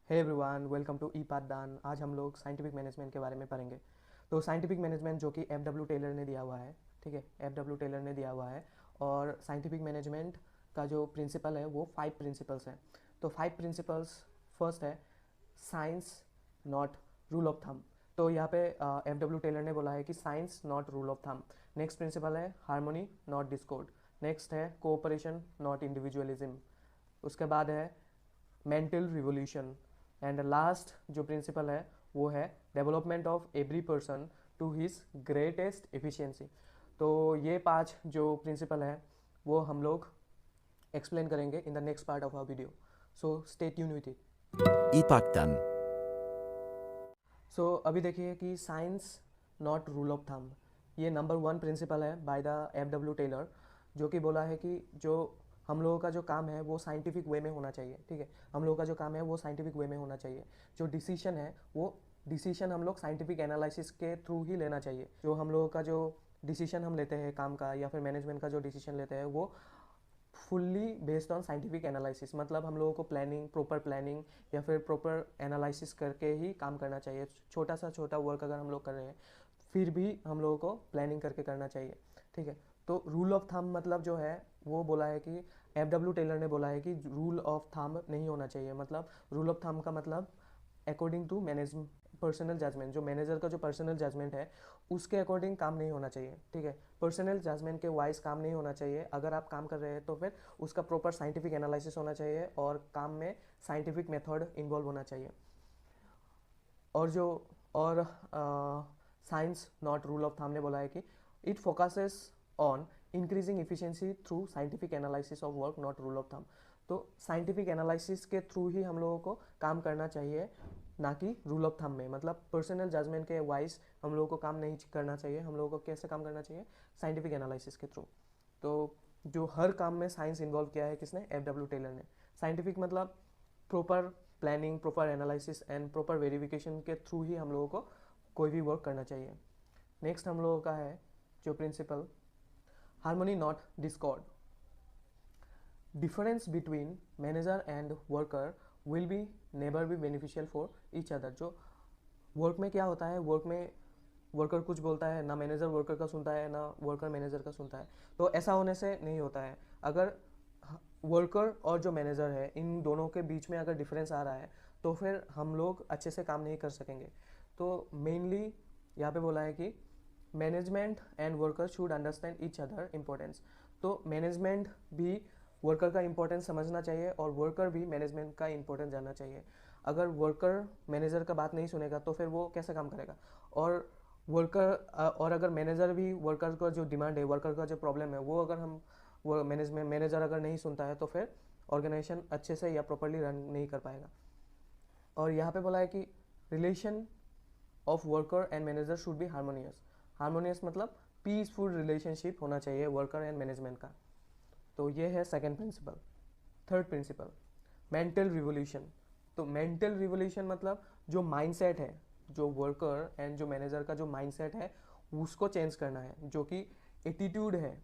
Hey everyone, welcome to ई पाठदान। आज हम लोग साइंटिफिक मैनेजमेंट के बारे में पढ़ेंगे। तो साइंटिफिक मैनेजमेंट जो कि एफ डब्ल्यू टेलर ने दिया हुआ है, ठीक है, एफ डब्ल्यू टेलर ने दिया हुआ है। और साइंटिफिक मैनेजमेंट का जो प्रिंसिपल है वो 5 प्रिंसिपल्स हैं। तो 5 प्रिंसिपल्स, फर्स्ट है science not rule of thumb. तो यहाँ पे एफ डब्ल्यू टेलर ने बोला है कि science not rule of thumb. Next principle है हार्मोनी नॉट डिस्कॉर्ड। नेक्स्ट है कोऑपरेशन नॉट इंडिविजुअलिज्म। उसके बाद है मेंटल रिवोल्यूशन। एंड लास्ट जो प्रिंसिपल है वो है development of every person to his greatest efficiency. तो ये 5 जो प्रिंसिपल है वो हम लोग एक्सप्लेन करेंगे in the next part of our video. So stay tune with it. Ipaktan. So अभी देखिए कि science not rule of thumb, ये नंबर 1 प्रिंसिपल है by the F W Taylor, जो कि बोला है कि जो हम लोगों का जो काम है वो साइंटिफिक वे में होना चाहिए। ठीक है, हम लोगों का जो काम है वो साइंटिफिक वे में होना चाहिए। जो डिसीजन है वो डिसीजन हम लोग साइंटिफिक एनालिसिस के थ्रू ही लेना चाहिए। जो हम लोगों का जो डिसीजन हम लेते हैं काम का या फिर मैनेजमेंट का जो डिसीजन लेते हैं वो fully based on scientific analysis. मतलब हम लोगों को प्रॉपर प्लानिंग या फिर प्रॉपर एनालिसिस करके ही काम करना चाहिए। छोटा सा छोटा वर्क अगर हम लोग कर रहे हैं फिर भी हम लोगों को प्लानिंग करके करना चाहिए। ठीक है, तो रूल ऑफ थंब मतलब जो है वो बोला है कि एफ डब्ल्यू टेलर ने बोला है कि रूल ऑफ थंब नहीं होना चाहिए। मतलब रूल ऑफ थंब का मतलब according to manage personal judgement, जो मैनेजर का जो पर्सनल जजमेंट है उसके अकॉर्डिंग काम नहीं होना चाहिए। ठीक है, पर्सनल जजमेंट के वाइज काम नहीं होना चाहिए। अगर आप काम कर रहे हैं तो फिर उसका प्रॉपर साइंटिफिक एनालिसिस होना चाहिए और काम में साइंटिफिक मेथड इन्वॉल्व होना चाहिए। और जो और science not rule of thumb ने बोला है कि it focuses on increasing efficiency through scientific analysis of work not rule of thumb. तो साइंटिफिक एनालिसिस के थ्रू ही हम लोगों को काम करना चाहिए, ना कि रूल ऑफ थंब में। मतलब पर्सनल जजमेंट के वाइज हम लोगों को काम नहीं करना चाहिए। हम लोगों को कैसे काम करना चाहिए? साइंटिफिक एनालिसिस के थ्रू। तो जो हर काम में साइंस इन्वॉल्व किया है किसने? एफ डब्ल्यू टेलर ने। साइंटिफिक मतलब proper planning, proper analysis and proper verification के थ्रू ही हम लोगों को कोई भी वर्क करना चाहिए। नेक्स्ट हम लोगों का है जो principle harmony not discord. Difference between manager and worker will be never be beneficial for each other. जो वर्क में क्या होता है, वर्क में वर्कर कुछ बोलता है, ना मैनेजर वर्कर का सुनता है ना वर्कर मैनेजर का सुनता है। तो ऐसा होने से नहीं होता है। अगर वर्कर और जो मैनेजर है इन दोनों के बीच में अगर डिफरेंस आ रहा है तो फिर हम लोग अच्छे से काम नहीं कर सकेंगे। तो मेनली यहाँ पे बोला है कि management and worker should understand each other importance. तो मैनेजमेंट भी वर्कर का इम्पोर्टेंस समझना चाहिए और वर्कर भी मैनेजमेंट का इम्पोर्टेंस जानना चाहिए। अगर वर्कर मैनेजर का बात नहीं सुनेगा तो फिर वो कैसे काम करेगा? और और अगर मैनेजर भी वर्कर का जो डिमांड है, वर्कर का जो प्रॉब्लम है वो अगर हम वो मैनेजर अगर नहीं सुनता है तो फिर ऑर्गेनाइजेशन अच्छे से या प्रॉपरली रन नहीं कर पाएगा। और यहाँ पे बोला है कि relation of worker and manager should be harmonious. Harmonious मतलब पीसफुल रिलेशनशिप होना चाहिए वर्कर एंड मैनेजमेंट का। तो ये है second principle. Third principle mental revolution. तो मेंटल रिवोल्यूशन मतलब जो माइंडसेट है, जो वर्कर एंड जो मैनेजर का जो माइंडसेट है उसको चेंज करना है। जो कि एटीट्यूड है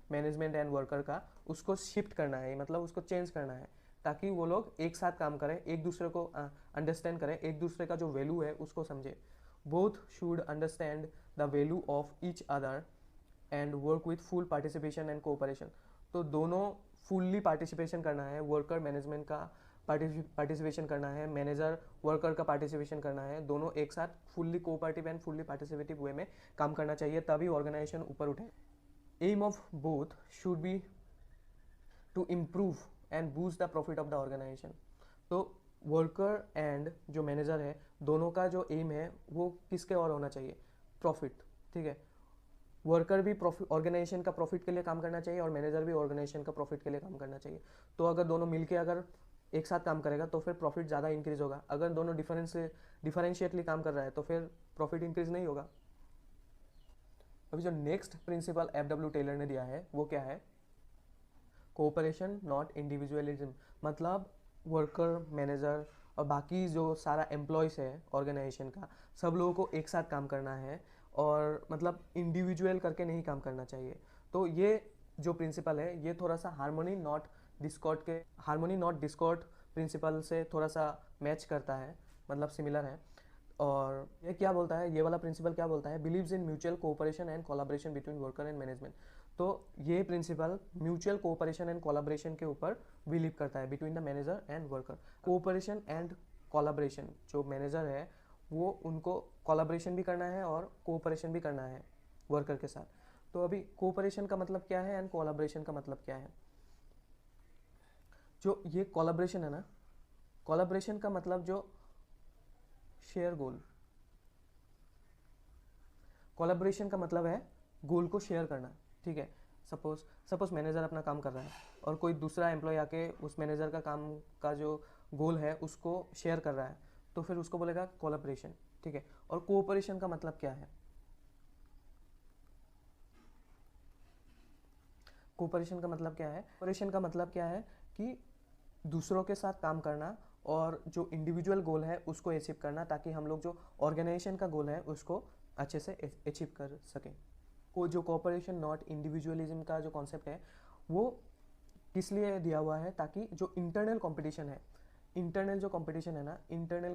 मैनेजमेंट एंड वर्कर का, उसको शिफ्ट करना है, मतलब उसको चेंज करना है ताकि वो लोग एक साथ काम करें, एक दूसरे को अंडरस्टैंड करें, एक दूसरे का जो वैल्यू है उसको समझे। Both should understand the value of each other and work with full participation and cooperation. तो दोनों फुल्ली पार्टिसिपेशन करना है, वर्कर मैनेजमेंट का पार्टिसिपेशन करना है, मैनेजर वर्कर का पार्टिसिपेशन करना है, दोनों एक साथ fully cooperative and fully participative way में काम करना चाहिए, तभी ऑर्गेनाइजेशन ऊपर उठे। Aim of both should be to improve and boost the profit of the organisation. तो वर्कर एंड जो मैनेजर है दोनों का जो एम है वो किसके और होना चाहिए? प्रॉफिट। ठीक है, वर्कर भी प्रॉफिट, ऑर्गेनाइजेशन का प्रॉफिट के लिए काम करना चाहिए और मैनेजर भी ऑर्गेनाइजेशन का प्रॉफिट के लिए काम करना चाहिए। तो अगर दोनों मिलके अगर एक साथ काम करेगा तो फिर प्रॉफिट ज़्यादा इंक्रीज होगा। अगर दोनों डिफरेंशिएटली काम कर रहा है तो फिर प्रॉफिट इंक्रीज नहीं होगा। अभी जो next principle F W Taylor ने दिया है वो क्या है? Cooperation not individualism. मतलब वर्कर, मैनेजर और बाकी जो सारा एम्प्लॉयज़ है ऑर्गेनाइजेशन का, सब लोगों को एक साथ काम करना है और मतलब इंडिविजुअल करके नहीं काम करना चाहिए। तो ये जो प्रिंसिपल है ये थोड़ा सा हार्मोनी नॉट डिस्कॉर्ड प्रिंसिपल से थोड़ा सा मैच करता है, मतलब सिमिलर है। और ये क्या बोलता है, ये वाला प्रिंसिपल क्या बोलता है, believes in mutual cooperation and collaboration between worker and management. तो ये principle mutual cooperation and collaboration के ऊपर बिलीव करता है, between the manager and worker. Cooperation and collaboration, जो मैनेजर है वो उनको कोलाब्रेशन भी करना है और कोऑपरेशन भी करना है वर्कर के साथ। तो अभी कोऑपरेशन का मतलब क्या है एंड कोलाब्रेशन का मतलब क्या है। जो ये कोलाब्रेशन है ना, कोलाब्रेशन का मतलब जो शेयर गोल, कोलाब्रेशन का मतलब है गोल को शेयर करना, ठीक है। सपोज मैनेजर अपना काम कर रहा है और कोई दूसरा एम्प्लॉय आके उस मैनेजर का काम का जो गोल है उसको शेयर कर रहा है, तो फिर उसको बोलेगा कोलाब्रेशन, ठीक है। और कोऑपरेशन का मतलब क्या है, कोऑपरेशन का मतलब क्या है, कोऑपरेशन का मतलब क्या है कि दूसरों के साथ काम करना और जो इंडिविजुअल गोल है उसको अचीव करना, ताकि हम लोग जो ऑर्गेनाइजेशन का गोल है उसको अच्छे से अचीव कर सकें। को जो कोऑपरेशन नॉट इंडिविजुअलिज्म का जो कॉन्सेप्ट है वो किस लिए दिया हुआ है, ताकि जो इंटरनल कंपटीशन है, इंटरनल जो कंपटीशन है ना, इंटरनल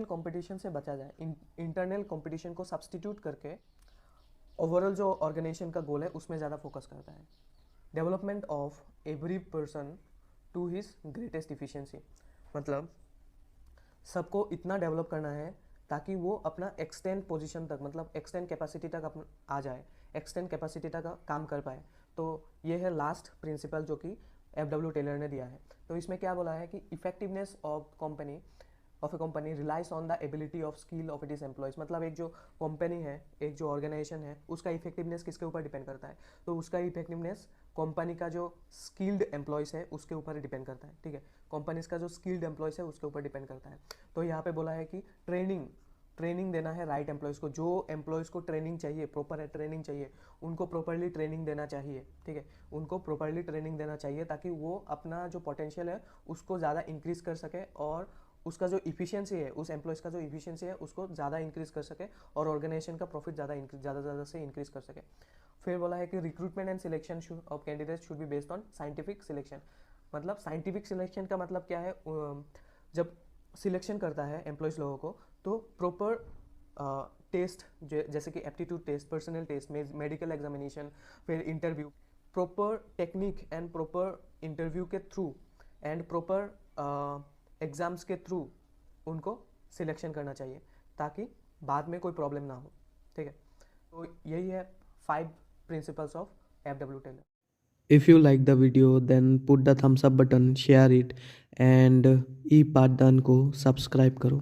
कंपटीशन से बचा जाए। इंटरनल कंपटीशन को सब्सटीट्यूट करके ओवरऑल जो ऑर्गेनाइजेशन का गोल है उसमें ज़्यादा फोकस करता है। Development of every person to his greatest efficiency, मतलब सबको इतना डेवलप करना है ताकि वो अपना एक्सटेंड पोजीशन तक, मतलब एक्सटेंड कैपेसिटी तक आ जाए, एक्सटेंड कैपेसिटी तक काम कर पाए। तो ये है लास्ट प्रिंसिपल जो कि एफ.डब्ल्यू. टेलर ने दिया है। तो इसमें क्या बोला है कि effectiveness of a company relies on the ability of skill of its employees, मतलब एक जो कंपनी है, एक जो ऑर्गेनाइजेशन है, उसका इफेक्टिवनेस किसके ऊपर डिपेंड करता है, तो उसका इफेक्टिवनेस कंपनी का जो स्किल्ड एम्प्लॉयज़ है उसके ऊपर डिपेंड करता है, ठीक है। कंपनीज का जो स्किल्ड एम्प्लॉयज़ है उसके ऊपर डिपेंड करता है। तो यहाँ पे बोला है कि ट्रेनिंग देना है राइट एम्प्लॉयज़ को, जो एम्प्लॉयज़ को ट्रेनिंग चाहिए, प्रॉपर ट्रेनिंग चाहिए, उनको प्रॉपरली ट्रेनिंग देना चाहिए, ठीक है। उनको प्रॉपरली ट्रेनिंग देना चाहिए ताकि वो अपना जो पोटेंशियल है उसको ज़्यादा इंक्रीज़ कर सके और उसका जो इफिशियंसी है, उस एम्प्लॉयज़ का जो इफिशियंसी है उसको ज़्यादा इंक्रीज़ कर सके और ऑर्गेनाइजेशन का प्रॉफिट ज़्यादा से इंक्रीज़ कर सके। फिर बोला है कि recruitment and selection of candidate should be based on scientific selection, मतलब साइंटिफिक सिलेक्शन का मतलब क्या है, जब सिलेक्शन करता है एम्प्लॉयज़ लोगों को तो प्रॉपर टेस्ट, जैसे कि aptitude test, personal test, medical examination, फिर interview, proper technique and proper interview के थ्रू एंड प्रॉपर एग्ज़ाम्स के थ्रू उनको सिलेक्शन करना चाहिए ताकि बाद में कोई प्रॉब्लम ना हो, ठीक है। तो यही है 5 principles of F.W. Taylor. If you like the video, then put the thumbs up button, share it, and e-part को subscribe करो।